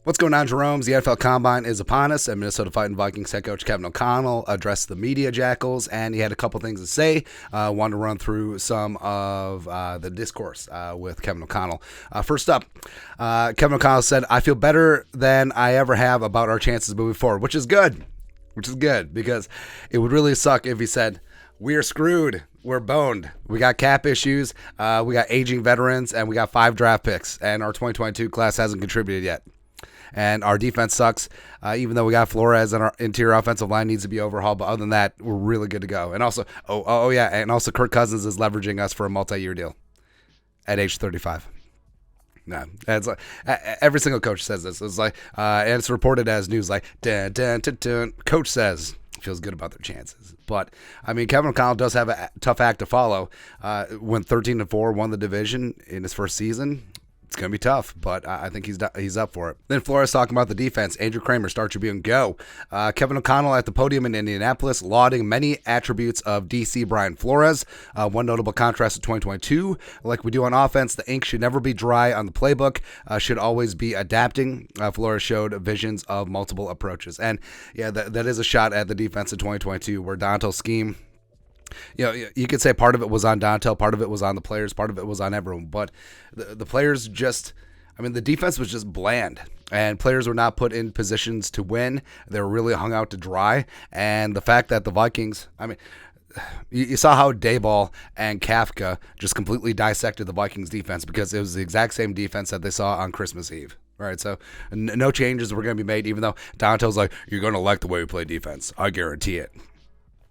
What's going on, Jerome's? The NFL Combine is upon us, and Minnesota Fighting Vikings head coach Kevin O'Connell addressed the media jackals, and he had a couple things to say. Wanted to run through some of the discourse with Kevin O'Connell. First up, Kevin O'Connell said, "I feel better than I ever have about our chances moving forward," which is good, because it would really suck if he said, "We are screwed. We're boned. We got cap issues. We got aging veterans, and we got 5 draft picks, and our 2022 class hasn't contributed yet. And our defense sucks, even though we got Flores and our interior offensive line needs to be overhauled. But other than that, we're really good to go." And also, and also Kirk Cousins is leveraging us for a multi-year deal at age 35. No, it's like every single coach says this. It's like, and it's reported as news, like, dun, dun, dun, dun. Coach says feels good about their chances. But I mean, Kevin O'Connell does have a tough act to follow. Went 13-4, won the division in his first season. It's going to be tough, but I think he's up for it. Then Flores talking about the defense. Andrew Kramer, Star Tribune, go. Kevin O'Connell at the podium in Indianapolis, lauding many attributes of DC Brian Flores. One notable contrast to 2022. Like we do on offense, the ink should never be dry on the playbook, should always be adapting. Flores showed visions of multiple approaches. And yeah, that is a shot at the defense in 2022, where Dontel's scheme, you could say part of it was on Dontel, part of it was on the players, part of it was on everyone. But the players the defense was just bland, and players were not put in positions to win. They were really hung out to dry. And the fact that the Vikings, you saw how Dayball and Kafka just completely dissected the Vikings defense, because it was the exact same defense that they saw on Christmas Eve. Right, so no changes were going to be made, even though Dontel's like, "You're going to like the way we play defense. I guarantee it."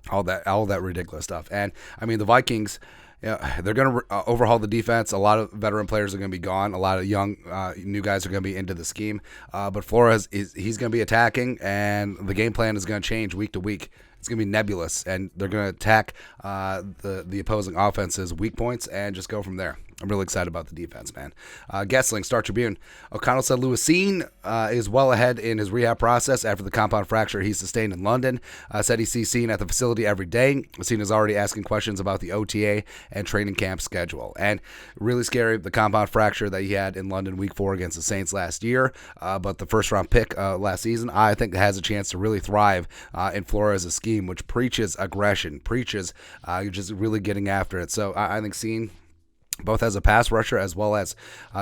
All that ridiculous stuff. And the Vikings, they're going to overhaul the defense. A lot of veteran players are going to be gone. A lot of young new guys are going to be into the scheme. But Flores he's going to be attacking, and the game plan is going to change week to week. It's going to be nebulous, and they're going to attack the opposing offense's weak points and just go from there. I'm really excited about the defense, man. Gessling, Star Tribune. O'Connell said Cine is well ahead in his rehab process after the compound fracture he sustained in London. Said he sees Cine at the facility every day. Cine is already asking questions about the OTA and training camp schedule. And really scary, the compound fracture that he had in London week 4 against the Saints last year. But the first-round pick last season, I think has a chance to really thrive in Flores' scheme, which preaches aggression, preaches just really getting after it. So I think Cine, both as a pass rusher as well as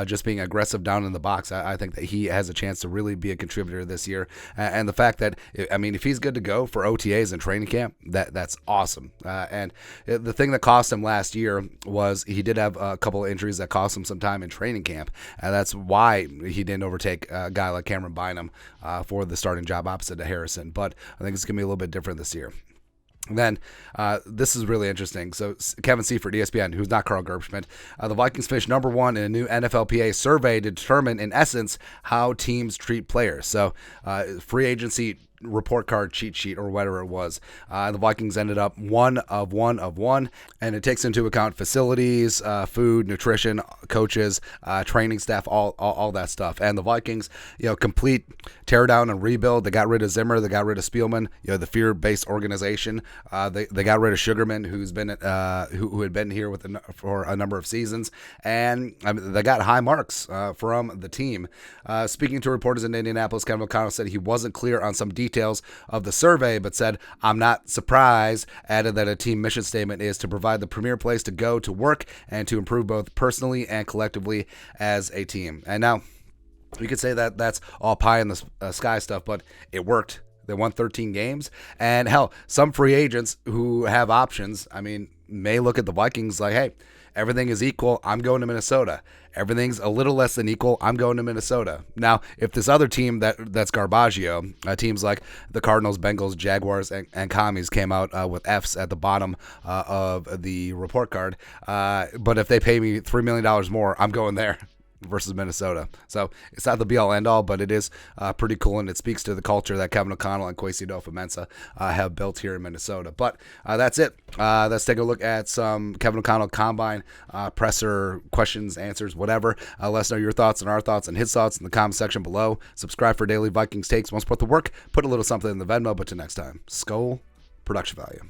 just being aggressive down in the box, I think that he has a chance to really be a contributor this year. And the fact that, if he's good to go for OTAs and training camp, that's awesome. And the thing that cost him last year was he did have a couple of injuries that cost him some time in training camp. And that's why he didn't overtake a guy like Cameron Bynum for the starting job opposite to Harrison. But I think it's going to be a little bit different this year. And then this is really interesting. So Kevin Seifert, ESPN, who's not Carl Gerbschmidt, the Vikings finished number 1 in a new NFLPA survey to determine, in essence, how teams treat players. So free agency report card cheat sheet or whatever it was. The Vikings ended up 1 of 1 of 1, and it takes into account facilities, food, nutrition, coaches, training staff, all that stuff. And the Vikings, complete tear down and rebuild. They got rid of Zimmer, they got rid of Spielman, the fear-based organization. They got rid of Sugarman, who's been who had been here for a number of seasons, and they got high marks from the team. Speaking to reporters in Indianapolis, Kevin O'Connell said he wasn't clear on some details of the survey, but said, "I'm not surprised," added that a team mission statement is to provide the premier place to go to work and to improve both personally and collectively as a team. And now you could say that that's all pie in the sky stuff, but it worked. They won 13 games, and hell, some free agents who have options, may look at the Vikings like, "Hey, everything is equal. I'm going to Minnesota. Everything's a little less than equal. I'm going to Minnesota." Now, if this other team that's Garbaggio, teams like the Cardinals, Bengals, Jaguars, and Commies came out with Fs at the bottom of the report card, but if they pay me $3 million more, I'm going there versus Minnesota. So it's not the be-all, end-all, but it is pretty cool, and it speaks to the culture that Kevin O'Connell and Kwesi Adofo-Mensah have built here in Minnesota. But that's it. Let's take a look at some Kevin O'Connell Combine presser questions, answers, whatever. Let us know your thoughts and our thoughts and his thoughts in the comment section below. Subscribe for daily Vikings takes. Want to support the work? Put a little something in the Venmo. But till next time, Skull Production Value.